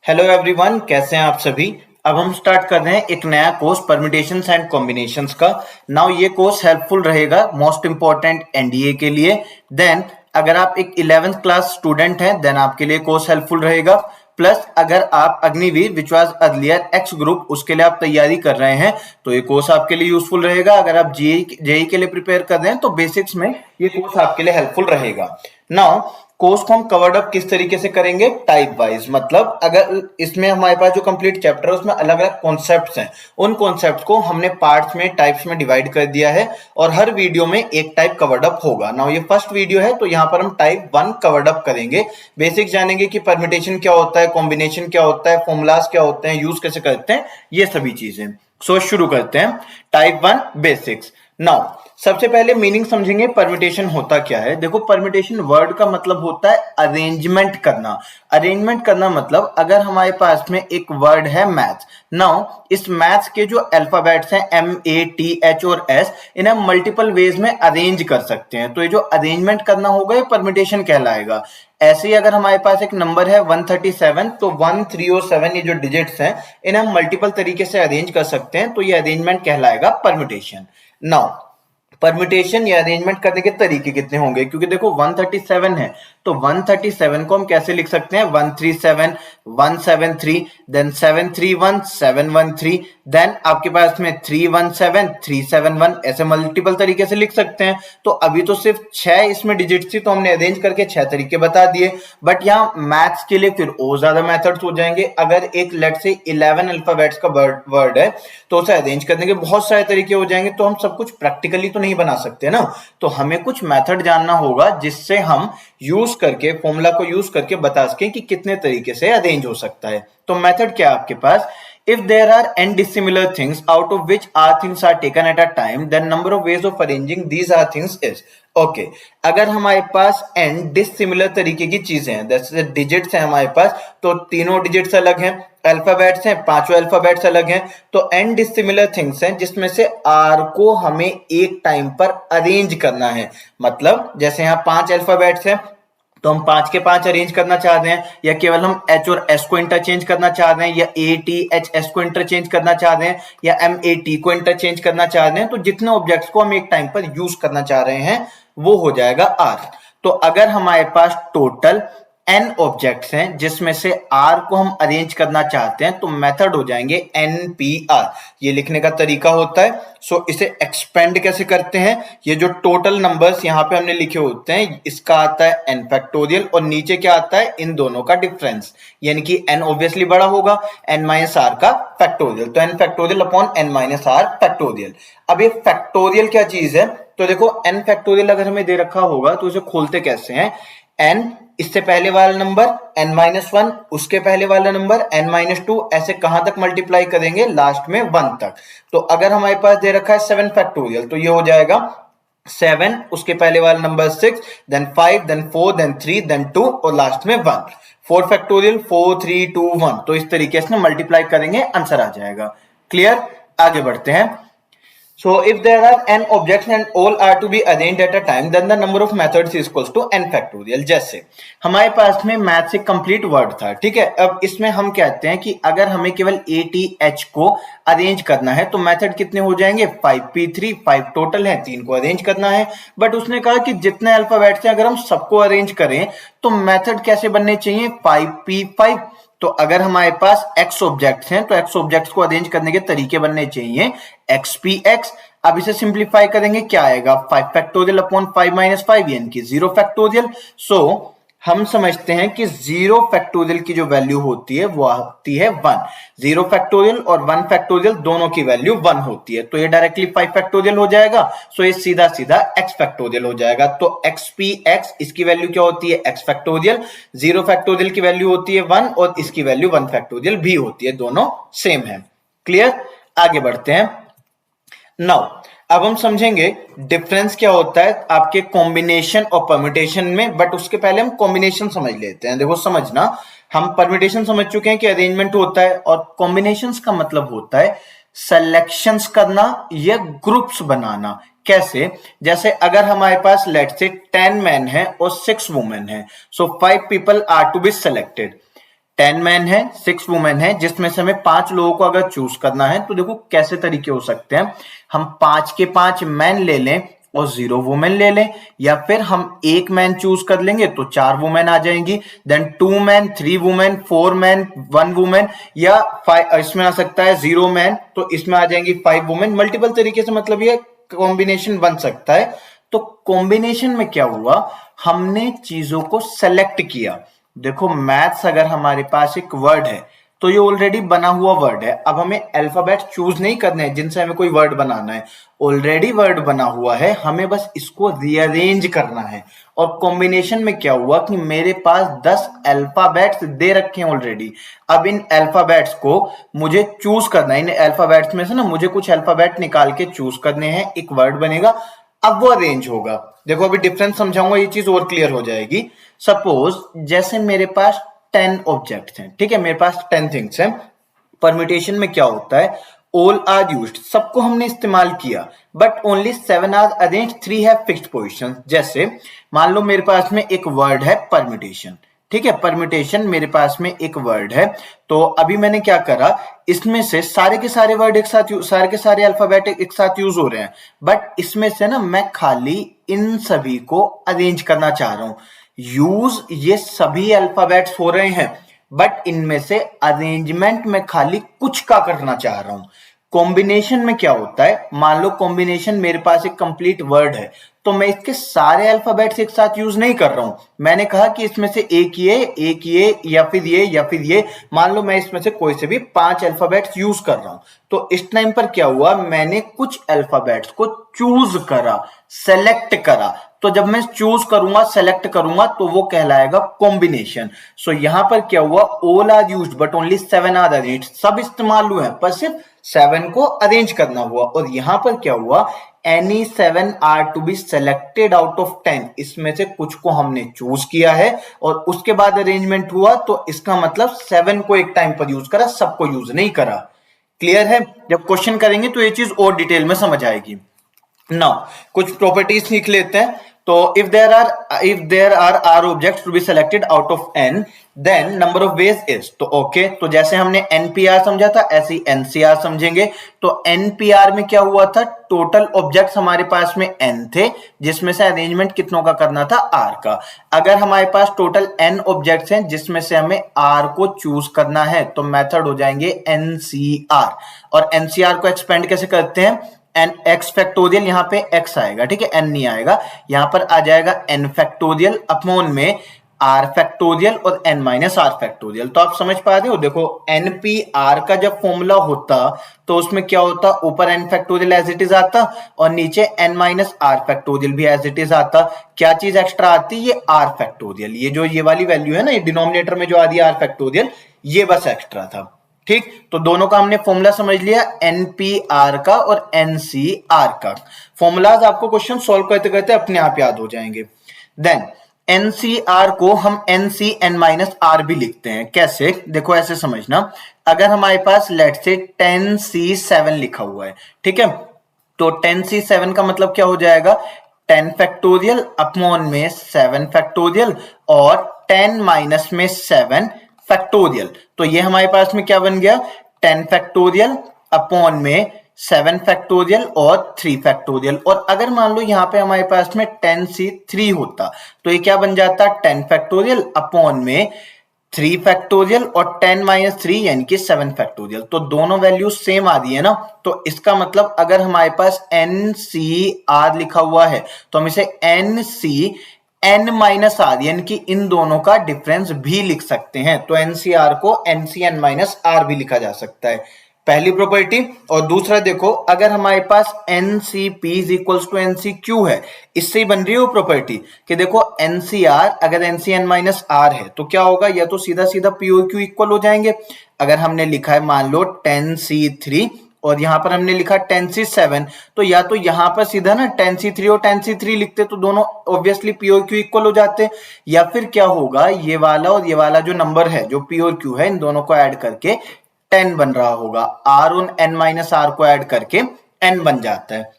Hello everyone, कैसे हैं आप सभी। अब हम स्टार्ट कर रहे हैं एक नया कोर्स परम्यूटेशंस एंड कॉम्बिनेशंस का। नाउ ये कोर्स हेल्पफुल रहेगा मोस्ट इंपॉर्टेंट एनडीए के लिए। देन अगर आप एक 11th क्लास स्टूडेंट हैं देन आपके लिए कोर्स हेल्पफुल रहेगा। प्लस अगर आप Agniveer which was earlier x group उसके लिए आप तैयारी कर रहे हैं तो ये कोर्स आपके लिए यूजफुल रहेगा। अगर आप जेई के लिए प्रिपेयर कर रहे हैं तो बेसिक्स में ये कोर्स आपके लिए हेल्पफुल रहेगा। नाउ कोर्स को हम कवर्ड अप किस तरीके से करेंगे, टाइप वाइज। मतलब अगर इसमें हमारे पास जो कंप्लीट चैप्टर है उसमें अलग अलग कॉन्सेप्ट्स हैं, उन कॉन्सेप्ट्स को हमने पार्ट्स में टाइप्स में डिवाइड कर दिया है और हर वीडियो में एक टाइप कवर्ड अप होगा। नाउ ये फर्स्ट वीडियो है तो यहाँ पर हम टाइप 1 कवर्ड अप करेंगे। बेसिक जानेंगे कि परम्यूटेशन क्या होता है, कॉम्बिनेशन क्या होता है, फॉर्मूलाज क्या होते हैं, यूज कैसे करते हैं, ये सभी चीजें। सो शुरू करते हैं टाइप 1 बेसिक्स। नाउ सबसे पहले मीनिंग समझेंगे परम्यूटेशन होता क्या है। देखो, परम्यूटेशन वर्ड का मतलब होता है अरेंजमेंट करना। अरेंजमेंट करना मतलब अगर हमारे पास में एक वर्ड है मैथ्स, नाउ इस मैथ्स के जो अल्फाबेट्स हैं MATH और S, इन्हें मल्टीपल वेज में अरेंज कर सकते हैं। तो ये जो अरेंजमेंट करना होगा ये परम्यूटेशन कहलाएगा। ऐसे ही अगर हमारे पास एक नंबर है 137 तो 1, 3 और 7 ये जो डिजिट्स हैं इन्हें हम मल्टीपल तरीके से अरेंज कर सकते हैं, तो ये अरेंजमेंट कहलाएगा परम्यूटेशन। नाउ परम्यूटेशन या अरेंजमेंट करने के तरीके कितने होंगे, क्योंकि देखो 137 है तो 137 को हम कैसे लिख सकते हैं, 137 173 देन 731 713 देन आपके पास में 317 371, ऐसे मल्टीपल तरीके से लिख सकते हैं। तो अभी तो सिर्फ 6 इसमें डिजिट थी तो हमने अरेंज करके 6 तरीके बता दिए, बट यहाँ मैथ्स के लिए फिर और ज्यादा मेथड्स हो जाएंगे। अगर एक लेट से 11 अल्फाबेट्स का वर्ड है तो उसे अरेंज करने के बहुत सारे तरीके हो जाएंगे, तो हम सब कुछ प्रैक्टिकली तो नहीं बना सकते ना। तो हमें कुछ मेथड जानना होगा जिससे हम यूज करके फॉर्मूला को यूज करके बता सकें कि कितने तरीके से अरेंज हो सकता है। तो मेथड क्या है आपके पास, if there are n dissimilar things out of which r things are taken at a time then number of ways of arranging these r things is okay। अगर हमारे पास n डिसिमिलर तरीके की चीजें हैं, जैसे डिजिट्स हैं हमारे पास, तो तीनों डिजिट्स अलग हैं, अल्फाबेट्स हैं, पांचों अल्फाबेट्स अलग हैं, तो n डिसिमिलर थिंग्स हैं जिसमें से r को हमें एक टाइम पर अरेंज करना है। मतलब जैसे यहाँ 5 अल्फाबेट्स हैं तो हम 5 के 5 अरेंज करना चाह रहे हैं, या केवल हम H और S को इंटरचेंज करना चाह रहे हैं, या ATHS को इंटरचेंज करना चाह रहे हैं, या MAT को इंटरचेंज करना चाह रहे हैं। तो जितने ऑब्जेक्ट्स को हम एक टाइम पर यूज करना चाह रहे हैं वो हो जाएगा R। तो अगर हमारे पास टोटल n ऑब्जेक्ट्स हैं जिसमें से r को हम अरेंज करना चाहते हैं तो मेथड हो जाएंगे npr। ये लिखने का तरीका होता है। सो इसे एक्सपेंड कैसे करते हैं, ये जो टोटल नंबर्स यहाँ पे हमने लिखे होते हैं इसका आता है n फैक्टोरियल और नीचे क्या आता है, इन दोनों का डिफरेंस, यानी कि n ऑब्वियसली बड़ा होगा, n माइनस r का फैक्टोरियल, तो n factorial upon n minus r factorial. अब ये फैक्टोरियल क्या चीज है, तो देखो n फैक्टोरियल अगर हमें दे रखा होगा तो इसे खोलते कैसे हैं, n इससे पहले वाला नंबर n-1, उसके पहले वाला नंबर n-2, ऐसे कहां तक मल्टीप्लाई करेंगे, लास्ट में 1 तक। तो अगर हमारे पास दे रखा है 7 फैक्टोरियल तो ये हो जाएगा 7, उसके पहले वाला number 6, then 5, then 4, then 3, then 2 और लास्ट में 1। 4 फैक्टोरियल 4 3 2 1, तो इस तरीके से मल्टीप्लाई करेंगे आंसर आ जाएगा। क्लियर, आगे बढ़ते हैं। So if there are n objects and all are to be arranged at a time, then the number of methods is equals to n factorial। जैसे हमारे पास में मैथ से कंप्लीट वर्ड था, ठीक है। अब इसमें हम कहते हैं कि अगर हमें केवल ATH को अरेंज करना है तो मेथड कितने हो जाएंगे, 5p3, 5 टोटल है, 3 को अरेंज करना है। बट उसने कहा कि जितने अल्फाबेट्स हैं अगर हम सबको अरेंज करें तो मेथड कैसे बनने चाहिए, 5p5। तो अगर हमारे पास x ऑब्जेक्ट्स हैं तो x ऑब्जेक्ट्स को अरेंज करने के तरीके बनने चाहिए xpx। अब इसे सिंप्लीफाई करेंगे, क्या आएगा, 5 फैक्टोरियल अपॉन 5 माइनस 5 यानी कि 0 फैक्टोरियल। सो हम समझते हैं कि 0 फैक्टोरियल की जो वैल्यू होती है वो होती है 1। 0 फैक्टोरियल और 1 फैक्टोरियल दोनों की वैल्यू 1 होती है, तो ये डायरेक्टली 5 फैक्टोरियल हो जाएगा। सो ये सीधा सीधा x फैक्टोरियल हो जाएगा। तो xpx इसकी वैल्यू क्या होती है, x फैक्टोरियल। 0 फैक्टोरियल की वैल्यू होती है 1 और इसकी वैल्यू 1 फैक्टोरियल भी होती है, दोनों सेम है। क्लियर, आगे बढ़ते हैं। नाउ अब हम समझेंगे डिफरेंस क्या होता है आपके कॉम्बिनेशन और परम्यूटेशन में, बट उसके पहले हम कॉम्बिनेशन समझ लेते हैं। देखो समझना, हम परम्यूटेशन समझ चुके हैं कि अरेंजमेंट होता है, और कॉम्बिनेशंस का मतलब होता है सिलेक्शंस करना या ग्रुप्स बनाना। कैसे, जैसे अगर हमारे पास लेट से 10 मैन है और 6 वुमेन है, so 5 people are to be selected. 10 man है, 6 वुमेन है, जिसमें से हमें 5 लोगों को अगर चूज करना है तो देखो कैसे तरीके हो सकते हैं। हम 5 के 5 मैन ले लें और 0 वुमेन ले लें, या फिर हम एक मैन चूज कर लेंगे तो 4 वुमेन आ जाएंगी, then 2 man, 3 women, 4 man, 1 women, या 5 इसमें आ सकता है 0 मैन तो इसमें आ जाएंगी 5 वुमेन। मल्टीपल तरीके से मतलब ये कॉम्बिनेशन बन सकता है। तो कॉम्बिनेशन में क्या हुआ, हमने चीजों को सेलेक्ट किया। देखो मैथ्स अगर हमारे पास एक वर्ड है तो ये ऑलरेडी बना हुआ वर्ड है, अब हमें अल्फाबेट चूज नहीं करने हैं जिनसे हमें कोई वर्ड बनाना है, ऑलरेडी वर्ड बना हुआ है, हमें बस इसको रीअरेंज करना है। और कॉम्बिनेशन में क्या हुआ कि मेरे पास 10 अल्फाबेट्स दे रखे हैं ऑलरेडी, अब इन अल्फाबेट्स को मुझे चूज करना है, इन अल्फाबेट्स में से ना मुझे कुछ अल्फाबेट निकाल के चूज करने हैं, एक वर्ड बनेगा, अब वो अरेंज होगा। देखो अभी डिफरेंस समझाऊंगा, ये चीज और क्लियर हो जाएगी। सपोज जैसे मेरे पास 10 ऑब्जेक्ट्स हैं, ठीक है, मेरे पास 10 थिंग्स हैं। परम्यूटेशन में क्या होता है, ऑल आर यूज्ड, सबको हमने इस्तेमाल किया, but only 7 are arranged, 3 have fixed position. जैसे मान लो मेरे पास में एक वर्ड है परम्यूटेशन, ठीक है, परम्यूटेशन मेरे पास में एक वर्ड है, तो अभी मैंने क्या करा, इसमें से सारे के सारे वर्ड एक साथ, सारे के सारे अल्फाबेट एक साथ यूज हो रहे हैं, बट इसमें से ना मैं खाली इन सभी को अरेंज करना चाह रहा हूं। यूज ये सभी अल्फाबेट्स हो रहे हैं, बट इनमें से अरेंजमेंट में खाली कुछ का करना चाह रहा हूं। कॉम्बिनेशन में क्या होता है, मान लो कॉम्बिनेशन मेरे पास एक कंप्लीट वर्ड है, तो मैं इसके सारे अल्फाबेट्स एक साथ यूज नहीं कर रहा हूं। मैंने कहा कि इसमें से एक ये या फिर ये या फिर ये, मान लो मैं इसमें से कोई से भी 5 अल्फाबेट्स यूज कर रहा हूं, तो इस टाइम पर क्या हुआ, मैंने कुछ अल्फाबेट्स को चूज करा, सेलेक्ट करा। तो जब मैं चूज करूंगा, सेलेक्ट करूंगा, तो वो कहलाएगा कॉम्बिनेशन। सो यहां पर क्या हुआ, all are used but only 7 are arranged, सब इस्तेमाल हुए हैं पर सिर्फ 7 को अरेंज करना हुआ। और यहां पर क्या हुआ, any 7 are to be selected out of 10, इसमें से कुछ को हमने चूज किया है और उसके बाद अरेंजमेंट हुआ, तो इसका मतलब 7 को एक टाइम पर यूज करा, सबको यूज नहीं करा। क्लियर है, जब क्वेश्चन करेंगे तो ये चीज और डिटेल में समझ आएगी। नाउ कुछ प्रॉपर्टीज सीख लेते हैं। तो if there are r objects to be selected out of n, then number of ways is, तो ओके, तो जैसे हमने npr समझा था ऐसे ही ncr समझेंगे। तो npr में क्या हुआ था, टोटल ऑब्जेक्ट्स हमारे पास में n थे, जिसमें से अरेंजमेंट कितनों का करना था, r का। अगर हमारे पास टोटल n ऑब्जेक्ट्स हैं जिसमें से हमें r को चूज करना है, तो मेथड हो जाएंगे ncr। और ncr को एक्सपेंड कैसे करते हैं, एन एक्स फैक्टोरियल, यहाँ पे एक्स आएगा, ठीक है, एन नहीं आएगा, यहाँ पर आ जाएगा एन फैक्टोरियल अपॉन में आर फैक्टोरियल और एन माइनस आर फैक्टोरियल। तो आप समझ पा रहे हो, देखो एन पी आर का जब फॉर्मूला होता तो उसमें क्या होता, ऊपर n factorial as it is आता और नीचे एन माइनस आर फैक्टोरियल भी एज इट इज आता। क्या चीज एक्स्ट्रा आती, ये आर फैक्टोरियल, ये जो ये वाली वैल्यू है ना, ये डिनोमिनेटर में जो आ रही है आर फैक्टोरियल, ये बस एक्स्ट्रा था। ठीक, तो दोनों का हमने फॉर्मूला समझ लिया, एनपीआर का और एनसीआर का। फॉर्मूलाज आपको क्वेश्चन सॉल्व करते करते अपने आप याद हो जाएंगे। देन एनसीआर को हम एनसीएन माइनस आर भी लिखते हैं। कैसे, देखो ऐसे समझना, अगर हमारे पास लेट से 10C7 लिखा हुआ है, ठीक है, तो 10C7 का मतलब क्या हो जाएगा, 10 फैक्टोरियल अपॉन में 7 फैक्टोरियल और 10 माइनस में 7 फैक्टोरियल। तो ये हमारे पास में क्या बन गया, 10 फैक्टोरियल अपॉन में 7 फैक्टोरियल और 3 फैक्टोरियल। और अगर मान लो यहाँ पे हमारे पास में 10C3 होता तो ये क्या बन जाता, 10 फैक्टोरियल अपॉन में 3 फैक्टोरियल और 10 माइनस 3 यानी कि 7 फैक्टोरियल। तो दोनों वैल्यू सेम आ रही है ना, तो इसका मतलब अगर हमारे पास NCR लिखा हुआ है तो हम इसे NCN माइनस आर यानी कि इन दोनों का डिफरेंस भी लिख सकते हैं। तो NCR को NCN माइनस आर भी लिखा जा सकता है, पहली प्रॉपर्टी। और दूसरा देखो, अगर हमारे पास NCP is equals to NCQ है, इससे ही बन रही है वो प्रॉपर्टी कि देखो NCR अगर NCN माइनस आर है तो क्या होगा, या तो सीधा सीधा P और Q इक्वल हो जाएंगे। अगर हमने लिखा है मान लो 10C3 और यहां पर हमने लिखा 10C7, तो या तो यहां पर सीधा ना 10C3 और 10C3 लिखते तो दोनों ऑब्वियसली P और Q इक्वल हो जाते, या फिर क्या होगा, ये वाला और ये वाला जो नंबर है जो P और Q है इन दोनों को ऐड करके 10 बन रहा होगा, R और N माइनस आर को ऐड करके N बन जाता है।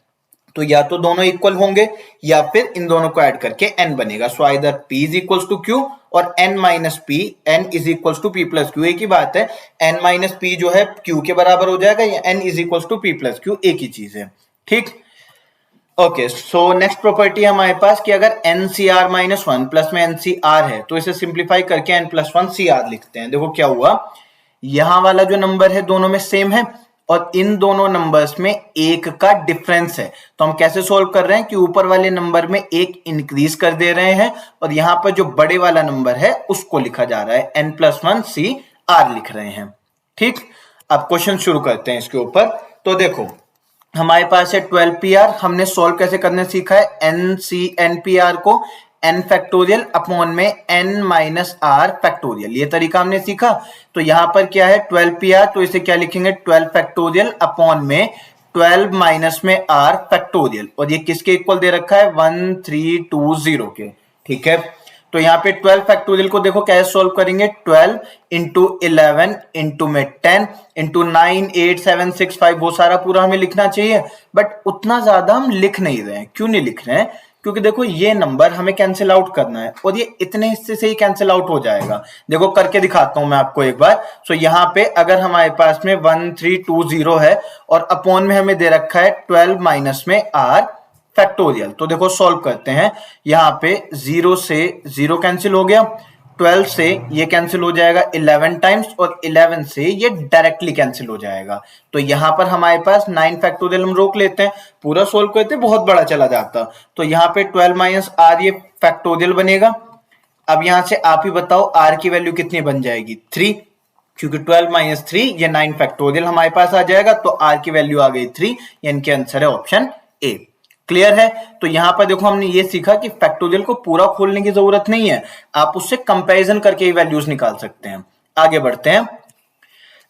तो या तो दोनों इक्वल होंगे या फिर इन दोनों को ऐड करके n बनेगा। So either p is equals to q और n minus p, n is equals to p plus q। एक ही बात है, n माइनस p जो है q के बराबर हो जाएगा या n is equals to p plus q, एक ही चीज है। ठीक, ओके। सो नेक्स्ट प्रॉपर्टी हमारे पास कि अगर NCR माइनस वन प्लस में NCR है तो इसे सिंप्लीफाई करके n प्लस वन CR लिखते हैं। देखो क्या हुआ, यहां वाला जो नंबर है दोनों में सेम है और इन दोनों नंबर्स में एक का डिफरेंस है। तो हम कैसे सोल्व कर रहे हैं कि ऊपर वाले नंबर में एक इंक्रीज कर दे रहे हैं और यहां पर जो बड़े वाला नंबर है उसको लिखा जा रहा है, n प्लस वन CR लिख रहे हैं। ठीक, अब क्वेश्चन शुरू करते हैं इसके ऊपर। तो देखो हमारे पास है 12PR, हमने सोल्व कैसे करने सीखा है, NPR को n फैक्टोरियल अपॉन में n माइनस r फैक्टोरियल, ये तरीका हमने सीखा। तो यहां पर क्या है 12PR, तो इसे क्या लिखेंगे 12 फैक्टोरियल अपॉन में 12 माइनस में r फैक्टोरियल, और ये किसके इक्वल दे रखा है 1320 के। ठीक है, तो यहाँ पे 12 फैक्टोरियल को देखो कैसे सोल्व करेंगे, 12 इंटू 11 इंटू में 10 इंटू 9 8 7 6 5, वो सारा पूरा हमें लिखना चाहिए, बट उतना ज्यादा हम लिख नहीं रहे हैं। क्यों नहीं लिख रहे हैं, क्योंकि देखो ये नंबर हमें कैंसिल आउट करना है और ये इतने हिस्से से ही कैंसिल आउट हो जाएगा। देखो करके दिखाता हूं मैं आपको एक बार। सो यहाँ पे अगर हमारे पास में 1320 है और अपॉन में हमें दे रखा है 12 माइनस में r फैक्टोरियल, तो देखो सॉल्व करते हैं। यहाँ पे 0 से 0 कैंसिल हो गया, 12 से ये कैंसिल हो जाएगा 11 टाइम्स और 11 से ये डायरेक्टली कैंसिल हो जाएगा। तो यहाँ पर हमारे पास 9 फैक्टोरियल हम रोक लेते हैं, पूरा सोल्व करते बहुत बड़ा चला जाता। तो यहाँ पे 12 माइनस r ये फैक्टोरियल बनेगा। अब यहाँ से आप ही बताओ r की वैल्यू कितनी बन जाएगी 3, क्योंकि 12 माइनस 3 ये 9 फैक्टोरियल हमारे पास आ जाएगा, तो r की वैल्यू आ गई 3, यानी कि आंसर है ऑप्शन ए। क्लियर है। तो यहां पर देखो हमने ये सीखा कि फैक्टोरियल को पूरा खोलने की जरूरत नहीं है, आप उससे कंपैरिजन करके ही वैल्यूज निकाल सकते हैं। आगे बढ़ते हैं,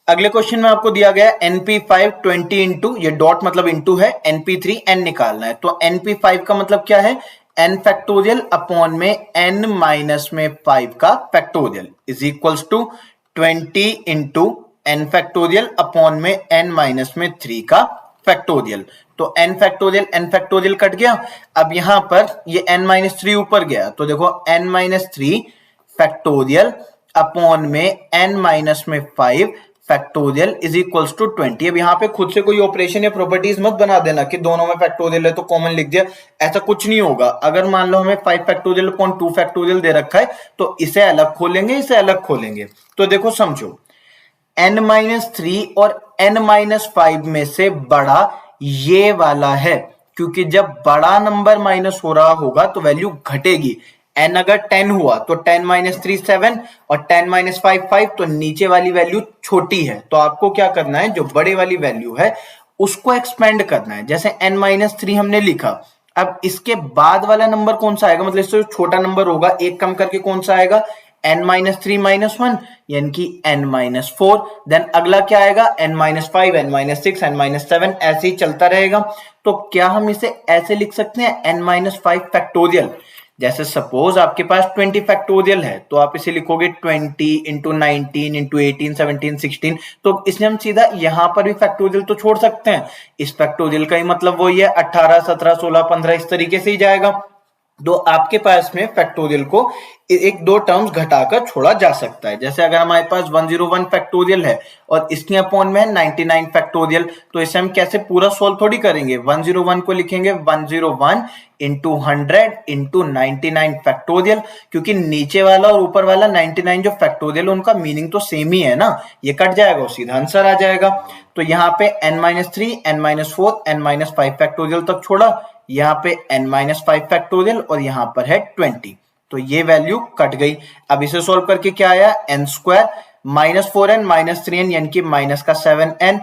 अगले क्वेश्चन में आपको दिया गया NP5 20 इंटू, ये डॉट मतलब इंटू है, NP3 n निकालना है। तो NP5 का मतलब क्या है, n फैक्टोरियल अपॉन में n माइनस में 5 का factorial is equals to 20 into n factorial upon में n माइनस में 3 का फैक्टोरियल। तो n फैक्टोरियल कट गया। अब यहां पर ये n माइनस 3 ऊपर गया, तो देखो n माइनस 3 फैक्टोरियल अपॉन में n माइनस में 5 फैक्टोरियल इज इक्वल्स टू 20। अब यहाँ पे खुद से कोई ऑपरेशन या प्रॉपर्टीज मत बना देना कि दोनों में फैक्टोरियल है तो कॉमन लिख दिया, ऐसा कुछ नहीं होगा। अगर मान लो हमें 5 फैक्टोरियल अपॉन 2 फैक्टोरियल दे रखा है तो इसे अलग खोलेंगे, इसे अलग खोलेंगे। तो देखो समझो, n माइनस 3 और n माइनस 5 में से बड़ा ये वाला है, क्योंकि जब बड़ा नंबर माइनस हो रहा होगा तो वैल्यू घटेगी। n अगर 10 हुआ तो 10 माइनस 3 7 और 10 माइनस 5 5, तो नीचे वाली वैल्यू छोटी है, तो आपको क्या करना है, जो बड़े वाली वैल्यू है उसको एक्सपेंड करना है। जैसे n माइनस 3 हमने लिखा, अब इसके बाद वाला नंबर कौन सा आएगा, मतलब इससे छोटा नंबर होगा, एक कम करके कौन सा आएगा, n माइनस 3 माइनस 1 यानी कि n माइनस 4। देन अगला क्या आएगा, n minus 5, n minus 6, n minus 7, ऐसे ही चलता रहेगा। तो क्या हम इसे ऐसे लिख सकते हैं, n माइनस 5 फैक्टोरियल। जैसे सपोज आपके पास 20 फैक्टोरियल है तो आप इसे लिखोगे 20 इंटू 19 इंटू 18 17 16, तो इसमें हम सीधा यहां पर भी फैक्टोरियल तो छोड़ सकते हैं। इस फैक्टोरियल का ही मतलब वही है 18 17 16 15, इस तरीके से ही जाएगा। तो आपके पास में फैक्टोरियल को एक दो टर्म्स घटाकर छोड़ा जा सकता है। जैसे अगर हमारे पास 101 फैक्टोरियल है और इसके अपॉन में है 99 फैक्टोरियल, तो इसे हम कैसे पूरा सोल्व थोड़ी करेंगे, 101 को लिखेंगे 101 इंटू 100 इंटू 99 फैक्टोरियल, क्योंकि नीचे वाला और ऊपर वाला 99 जो फैक्टोरियल उनका मीनिंग तो सेम ही है ना, ये कट जाएगा, सीधा आंसर आ जाएगा। तो यहाँ पे n-3, n-4, n-5 फैक्टोरियल तक छोड़ा, यहाँ पे n-5 फैक्टोरियल और यहाँ पर है 20, तो ये वैल्यू कट गई। अब इसे सोल्व करके क्या आया, n square minus 4n minus 3n यानी कि माइनस का 7n,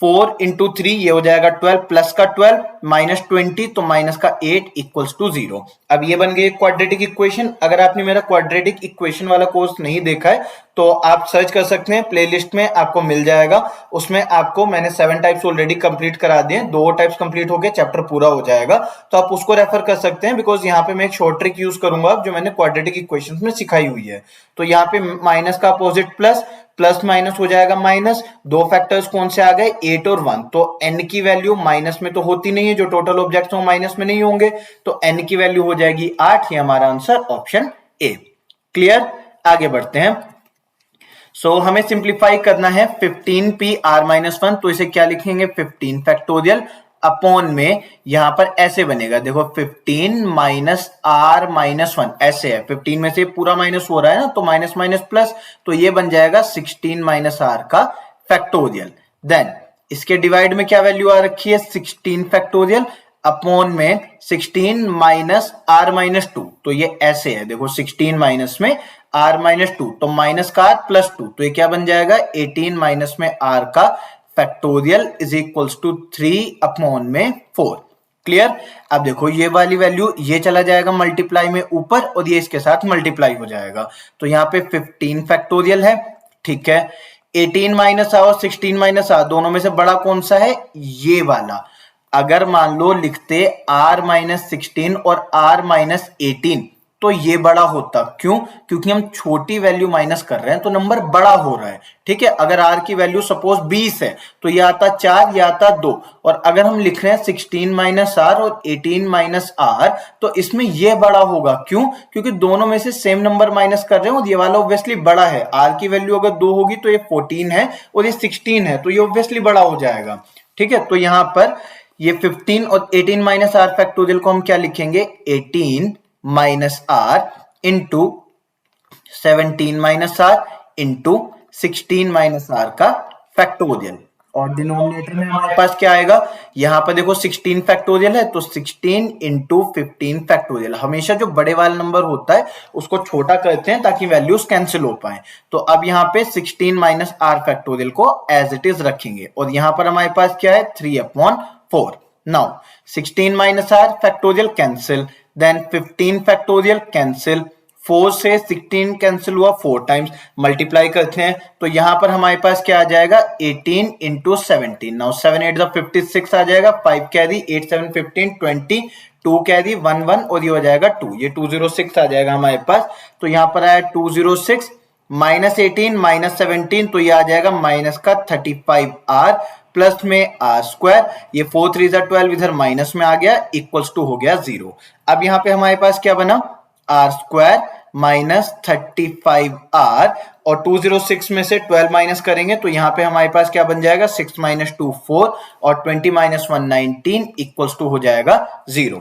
4 इंटू 3 ये हो जाएगा 12, प्लस का 12 माइनस 20 तो माइनस का 8 इक्वल्स टू 0। अब ये बन गई क्वाड्रेटिक इक्वेशन। अगर आपने मेरा क्वाड्रेटिक इक्वेशन वाला कोर्स नहीं देखा है तो आप सर्च कर सकते हैं, प्लेलिस्ट में आपको मिल जाएगा। उसमें आपको मैंने 7 टाइप्स ऑलरेडी कंप्लीट करा दिए, 2 टाइप्स कंप्लीट हो गए, चैप्टर पूरा हो जाएगा, तो आप उसको रेफर कर सकते हैं। बिकॉज यहाँ पे मैं एक शॉर्ट ट्रिक यूज करूंगा जो मैंने क्वाड्रेटिक इक्वेशन में सिखाई हुई है। तो यहाँ पे माइनस का अपोजिट प्लस, प्लस माइनस हो जाएगा माइनस, दो फैक्टर्स कौन से आ गए 8 और 1, तो n की वैल्यू माइनस में तो होती नहीं है, जो टोटल ऑब्जेक्ट्स हो माइनस में नहीं होंगे, तो n की वैल्यू हो जाएगी 8। ये हमारा आंसर ऑप्शन ए। क्लियर, आगे बढ़ते हैं। हमें सिंप्लीफाई करना है 15p(r-1), तो इसे क्या लिखेंगे 15 फैक्टोरियल अपॉन में यहां पर ऐसे बनेगा, देखो 15 माइनस r-1 ऐसे है, 15 में से पूरा माइनस हो रहा है ना, तो माइनस माइनस प्लस, तो ये बन जाएगा 16 माइनस r का फैक्टोरियल। देन इसके डिवाइड में क्या वैल्यू आ रखी है 16 फैक्टोरियल अपॉन में 16 माइनस r-2, तो ये ऐसे है, देखो 16 माइनस में r-2, तो माइनस का r प्लस 2, तो ये क्या बन जाएगा 18 माइनस में r का factorial is equals to 3 upon में 4। क्लियर, अब देखो ये वाली वैल्यू ये चला जाएगा मल्टीप्लाई में ऊपर और ये इसके साथ मल्टीप्लाई हो जाएगा, तो यहाँ पे 15 फैक्टोरियल है, ठीक है। 18 माइनस r और 16 माइनस r दोनों में से बड़ा कौन सा है, ये वाला। अगर मान लो लिखते r-16 और r-18, तो ये बड़ा होता, क्यों, क्योंकि हम छोटी वैल्यू माइनस कर रहे हैं तो नंबर बड़ा हो रहा है, ठीक है। अगर r की वैल्यू सपोज 20 है तो ये आता 4, ये आता 2, और अगर हम लिख रहे हैं 16 माइनस r और 18 माइनस r, तो इसमें ये बड़ा होगा, क्यों, क्योंकि दोनों में से सेम नंबर माइनस कर रहे हैं और ये वाला ऑब्वियसली बड़ा है। r की वैल्यू अगर 2 होगी तो ये 14 है और ये 16 है, तो ये ऑब्वियसली बड़ा हो जाएगा, ठीक है। तो यहां पर ये 15 और 18 माइनस r फैक्टोरियल को हम क्या लिखेंगे 18 minus r into 17 minus r into 16 minus r का फैक्टोरियल, और डिनोमिनेटर में हमारे पास क्या आएगा, यहां पर देखो 16 फैक्टोरियल है, तो 16 इंटू 15 फैक्टोरियल। हमेशा जो बड़े वाला नंबर होता है उसको छोटा करते हैं ताकि वैल्यूज कैंसिल हो पाए, तो अब यहाँ पे 16 माइनस r फैक्टोरियल को एज इट इज रखेंगे, और यहां पर हमारे पास क्या है 3/4। Now 16 minus r factorial cancel, then 15 factorial cancel, 4 से 16 कैंसिल हुआ 4 टाइम्स, मल्टीप्लाई करते हैं तो यहां पर हमारे पास क्या आ जाएगा 18 इंटू 17। नाउ 7 8 56 आ जाएगा, 5 कैरी, 8 7 15 20, 2 कैरी 1 1 और ये हो जाएगा 2, ये 206 आ जाएगा हमारे पास। तो यहां पर आया 206 माइनस 18 माइनस 17, तो ये आ जाएगा माइनस का 35r प्लस में आर स्क्वायर, ये 4 3 12 इधर माइनस में आ गया, इक्वल्स टू हो गया 0। अब यहाँ पे हमारे पास क्या बना आर स्क्वायर माइनस 35r, और 206 में से 12 माइनस करेंगे तो यहाँ पे हमारे पास क्या बन जाएगा 6 माइनस 2 4 और 20 माइनस 1 19 इक्वल्स टू हो जाएगा 0।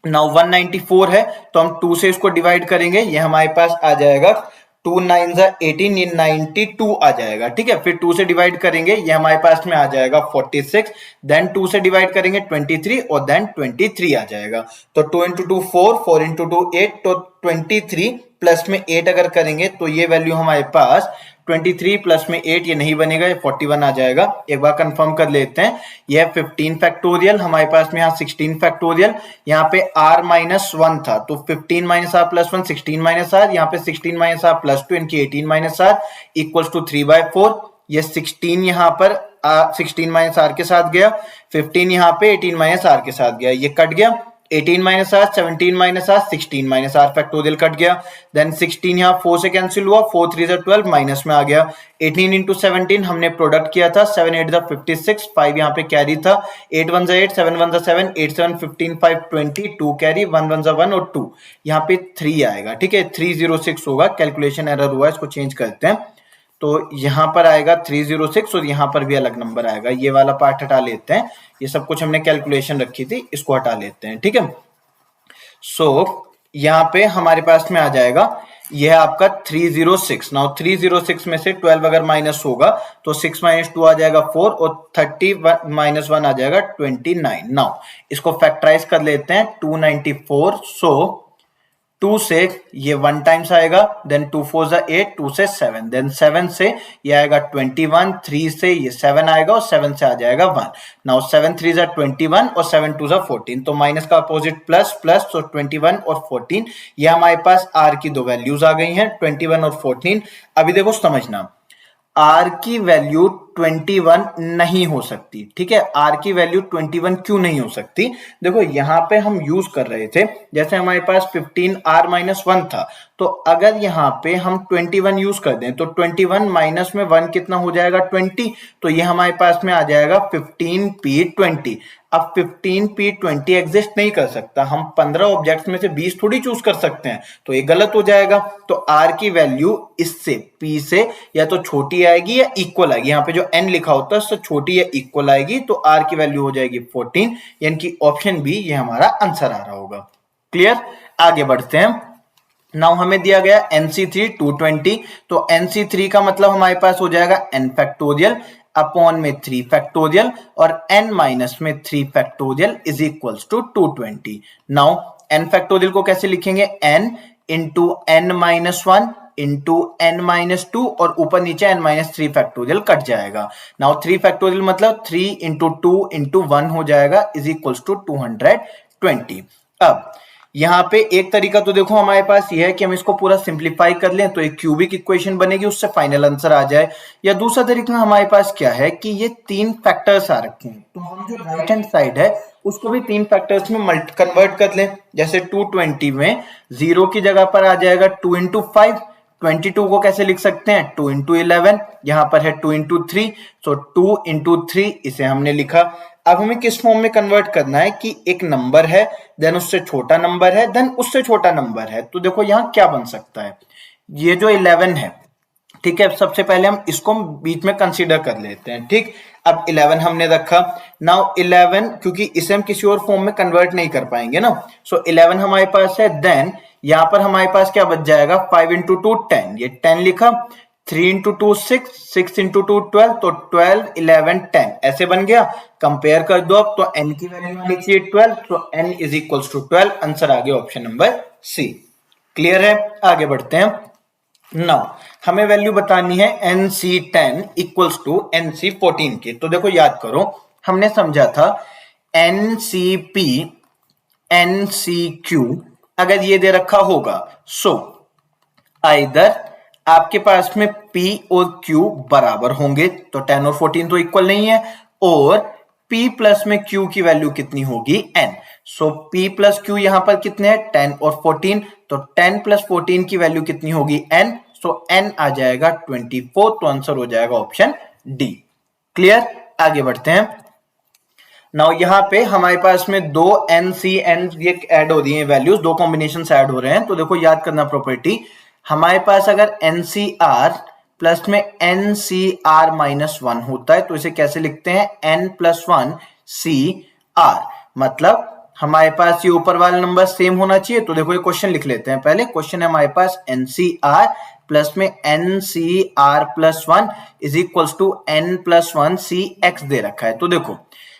नाउ 194 है तो हम 2 से इसको डिवाइड करेंगे, ये हमारे पास आ जाएगा 2 9 18, ये 92 आ जाएगा, ठीक है। फिर 2 से डिवाइड करेंगे, ये हमारे पास में आ जाएगा 46, देन 2 से डिवाइड करेंगे 23 और देन 23 आ जाएगा। तो 2 इंटू 2 4, 4 इंटू 2 8, तो 23 प्लस में 8 अगर करेंगे तो ये वैल्यू हमारे पास 23 प्लस में 8 ये नहीं बनेगा, ये 41 आ जाएगा। एक बार कंफर्म कर लेते हैं, यह 15 फैक्टोरियल हमारे पास में यहाँ 16 फैक्टोरियल, यहाँ पे r-1 था तो 15 minus r plus 1 16 minus r, यहाँ पे 16 माइनस r प्लस 2 इनकी 18 माइनस r इक्वल्स टू 3/4। ये 16 यहाँ पर 16 माइनस r के साथ गया, 15 यहाँ पे 18 माइनस r के साथ गया, ये कट गया, 18 minus r 17 minus r 16 minus r factorial cut गया, देन 16 यहाँ 4 से कैंसिल हुआ, 4 3 12 माइनस में आ गया, 18 इंटू 17 हमने प्रोडक्ट किया था, 7 8 56, 5 यहाँ पे कैरी था, 8 1 8 7 1 7, 8 7 15 5 20, 2 कैरी, 1 1 1 और 2 यहाँ पे 3 आएगा, ठीक है। 306 होगा, कैलकुलेशन एरर हुआ, इसको चेंज करते हैं, तो यहां पर आएगा 306 और यहां पर भी अलग नंबर आएगा। ये वाला पार्ट हटा लेते हैं, ये सब कुछ हमने कैलकुलेशन रखी थी, इसको हटा लेते हैं, ठीक है। यहां पे हमारे पास में आ जाएगा यह आपका 306। नाउ 306 में से 12 अगर माइनस होगा तो 6 माइनस 2 आ जाएगा 4 और 30 माइनस 1 आ जाएगा 29। नाउ इसको फैक्टराइज कर लेते हैं, 294, सो 2 से ये 1 टाइम्स आएगा, देन 2 4 8, 2 से 7, देन 7 से ये आएगा 21, 3 से ये 7 आएगा और 7 से आ जाएगा 1। नाउ 7 3 21 और 7 2 14, तो माइनस का अपोजिट प्लस, प्लस, तो 21 और 14, ये हमारे पास r की दो वैल्यूज आ गई हैं 21 और 14। अभी देखो समझना, r की वैल्यू 21 नहीं हो सकती। ठीक है, r की वैल्यू 21 क्यों नहीं हो सकती? देखो यहाँ पे हम यूज कर रहे थे, जैसे हमारे पास 15r-1 था, तो अगर यहाँ पे हम 21 यूज कर दें तो 21 माइनस में 1 कितना हो जाएगा? 20। तो ये हमारे पास में आ जाएगा 15p20। अब 15p20 एग्जिस्ट नहीं कर सकता, हम 15 ऑब्जेक्ट्स में से 20 थोड़ी चूज कर सकते हैं, तो ये गलत हो जाएगा। तो r की वैल्यू इससे p से या तो छोटी आएगी या इक्वल आएगी। यहाँ पे जो n लिखा होता है उससे छोटी या इक्वल आएगी, तो r की वैल्यू हो जाएगी 14, यानी कि ऑप्शन बी ये हमारा आंसर आ रहा होगा। क्लियर? आगे बढ़ते हैं। नाउ हमें दिया गया NC3 220, तो NC3 का मतलब हमारे पास हो जाएगा n फैक्टोरियल अपॉन में 3 फैक्टोरियल और n माइनस में 3 factorial is equals to 220। Now n factorial को कैसे लिखेंगे? n into n minus 1 into n minus 2 और ऊपर नीचे n माइनस 3 फैक्टोरियल कट जाएगा। नाउ 3 फैक्टोरियल मतलब 3 इंटू 2 इंटू 1 हो जाएगा इज इक्वल्स टू 220। अब यहाँ पे एक तरीका तो देखो हमारे पास ये है कि हम इसको पूरा सिंप्लीफाई कर लें तो एक क्यूबिक इक्वेशन बनेगी, उससे फाइनल आंसर आ जाए। या दूसरा तरीका हमारे पास क्या है कि ये 3 फैक्टर्स आ रखे हैं, तो हम जो राइट हैंड साइड है उसको भी 3 फैक्टर्स में कन्वर्ट कर लें। जैसे 220 में 0 की जगह पर आ जाएगा 2 इंटू 5। 22 को कैसे लिख सकते हैं? 2 इंटू 11। यहाँ पर है 2 इंटू 3, सो 2 इंटू 3 इसे हमने लिखा। अब हमें किस फॉर्म में कन्वर्ट करना है कि एक नंबर है, देन उससे छोटा नंबर है, देन उससे छोटा नंबर है। तो देखो यहाँ क्या बन सकता है, ये जो 11 है, ठीक है, सबसे पहले हम इसको बीच में कंसीडर कर लेते हैं। ठीक, अब 11 हमने रखा। नाउ 11 क्योंकि इसे हम किसी और फॉर्म में कन्वर्ट नहीं कर पाएंगे ना, सो 11 हमारे पास है। देन यहाँ पर हमारे पास क्या बच जाएगा? 5 इंटू 2 10, ये 10 लिखा। 3 इंटू 2 6, 6 इंटू 2 12, तो 12 11 10 ऐसे बन गया। कंपेयर कर दो अब, तो n की वैल्यू आनी चाहिए 12, तो n is equals to 12। Answer आ गया ऑप्शन नंबर सी। क्लियर है? आगे बढ़ते हैं। नाउ हमें वैल्यू बतानी है NC10 इक्वल्स टू NC14 की। तो देखो याद करो, हमने समझा था NCP NCQ अगर ये दे रखा होगा, सो आइदर आपके पास में P और Q बराबर होंगे, तो 10 और 14 तो इक्वल नहीं है, और P प्लस में Q की वैल्यू कितनी होगी? N। सो P प्लस Q यहां पर कितने हैं? 10 और 14, तो 10 प्लस 14 की वैल्यू कितनी होगी? N। सो N आ जाएगा 24, तो आंसर हो जाएगा ऑप्शन डी। क्लियर? आगे बढ़ते हैं। नाउ यहाँ पे हमारे पास में दो NCN ये ऐड हो रही है वैल्यूज, दो कॉम्बिनेशन ऐड हो रहे हैं। तो देखो याद करना प्रॉपर्टी, हमारे पास अगर NCR प्लस में NCR माइनस 1 होता है तो इसे कैसे लिखते हैं? N प्लस 1 CR, मतलब हमारे पास ये ऊपर वाला नंबर सेम होना चाहिए। तो देखो ये क्वेश्चन लिख लेते हैं। पहले क्वेश्चन है हमारे पास NCR प्लस में NCR plus 1 is equals to N plus 1 CX दे रखा है। तो देखो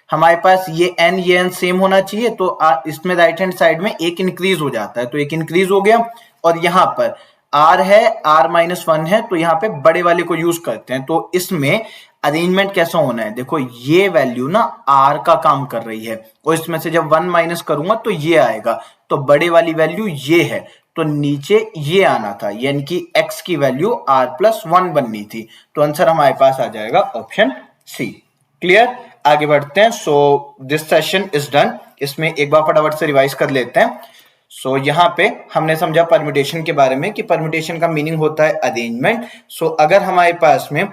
हमारे पास ये n सेम होना चाहिए, तो इसमें राइट हैंड साइड में एक इंक्रीज हो जाता है, तो एक इंक्रीज हो गया। और यहाँ पर r है, r माइनस 1 है, तो यहाँ पे बड़े वाले को यूज करते हैं। तो इसमें अरेंजमेंट कैसा होना है? देखो ये वैल्यू ना r का काम कर रही है, और इसमें से जब 1 माइनस करूंगा तो ये आएगा, तो बड़े वाली वैल्यू ये है, तो नीचे ये आना था, यानी कि x की वैल्यू r प्लस 1 बननी थी। तो आंसर हमारे पास आ जाएगा ऑप्शन सी। क्लियर? आगे बढ़ते हैं। So this session is done. इसमें एक बार फटाफट से रिवाइज कर लेते हैं। सो यहाँ पे हमने समझा परम्यूटेशन के बारे में कि परम्यूटेशन का मीनिंग होता है अरेंजमेंट। सो अगर हमारे पास में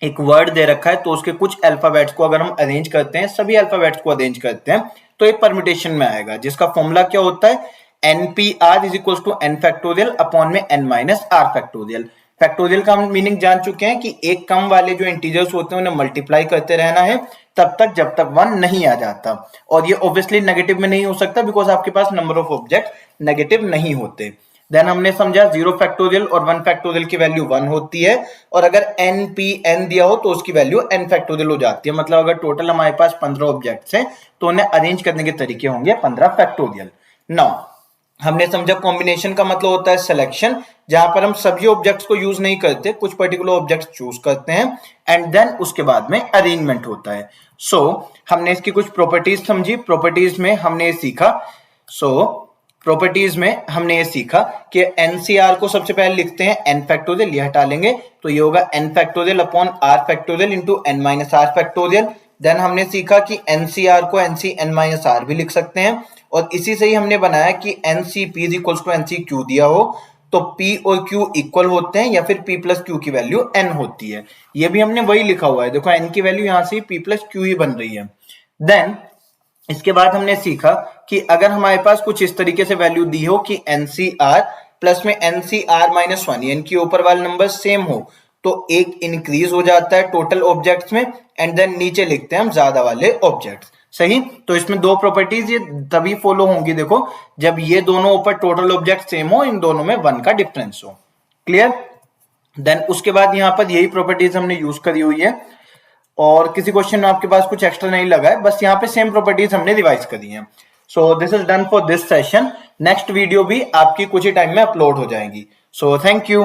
एक वर्ड दे रखा है तो उसके कुछ अल्फाबेट्स को अगर हम अरेंज करते हैं, सभी अल्फाबेट्स को अरेंज करते हैं, तो एक परम्यूटेशन में आएगा, जिसका फॉर्मूला क्या होता है? NPR is equal to n factorial upon में n minus r factorial. Factorial का हम मीनिंग जान चुके हैं कि एक कम वाले जो इंटीजर्स होते हैं उन्हें मल्टीप्लाई करते रहना है तब तक जब तक 1 नहीं आ जाता, और ये ऑब्वियसली नेगेटिव में नहीं हो सकता बिकॉज आपके पास नंबर ऑफ ऑब्जेक्ट नेगेटिव नहीं होते। देन हमने समझा 0 फैक्टोरियल और 1 फैक्टोरियल की वैल्यू 1 होती है, और अगर NPN दिया हो तो उसकी वैल्यू n फैक्टोरियल हो जाती है। मतलब अगर टोटल हमारे पास 15 ऑब्जेक्ट्स हैं तो उन्हें अरेंज करने के तरीके होंगे 15 फैक्टोरियल। नाउ हमने समझा कॉम्बिनेशन का मतलब होता है सिलेक्शन, जहां पर हम सभी ऑब्जेक्ट्स को यूज नहीं करते, कुछ पर्टिकुलर ऑब्जेक्ट्स चूज करते हैं, एंड देन उसके बाद में अरेंजमेंट होता है। सो हमने इसकी कुछ प्रॉपर्टीज समझी। प्रॉपर्टीज में हमने सीखा, सो प्रॉपर्टीज में हमने ये सीखा कि एनसीआर को सबसे पहले लिखते हैं एन फैक्टोरियल, ये हटा लेंगे तो ये होगा n factorial upon r factorial into n minus r factorial. Then हमने सीखा कि एनसीआर को एनसी एन माइनस आर भी लिख सकते हैं, और इसी से ही हमने बनाया कि NC P is equals to NC Q दिया हो तो P और Q इक्वल होते हैं या फिर P प्लस Q की वैल्यू N होती है। ये भी हमने वही लिखा हुआ है, देखो N की वैल्यू यहां से P प्लस Q ही बन रही है। देन इसके बाद हमने सीखा कि अगर हमारे पास कुछ इस तरीके से वैल्यू दी हो कि NCR प्लस में NCR माइनस वन, यानी कि ऊपर वाले नंबर सेम हो, तो एक इंक्रीज हो जाता है टोटल ऑब्जेक्ट्स में, एंड देन नीचे लिखते हैं हम ज्यादा वाले ऑब्जेक्ट्स। सही, तो इसमें दो प्रॉपर्टीज ये तभी फॉलो होंगी, देखो जब ये दोनों ऊपर टोटल ऑब्जेक्ट सेम हो, इन दोनों में वन का डिफरेंस हो। क्लियर? देन उसके बाद यहां पर यही प्रॉपर्टीज हमने यूज करी हुई है, और किसी क्वेश्चन में आपके पास कुछ एक्स्ट्रा नहीं लगा है, बस यहाँ पे सेम प्रॉपर्टीज हमने रिवाइज करी है। So this is done for this session. Next video भी आपकी कुछ ही टाइम में अपलोड हो जाएगी। So thank you.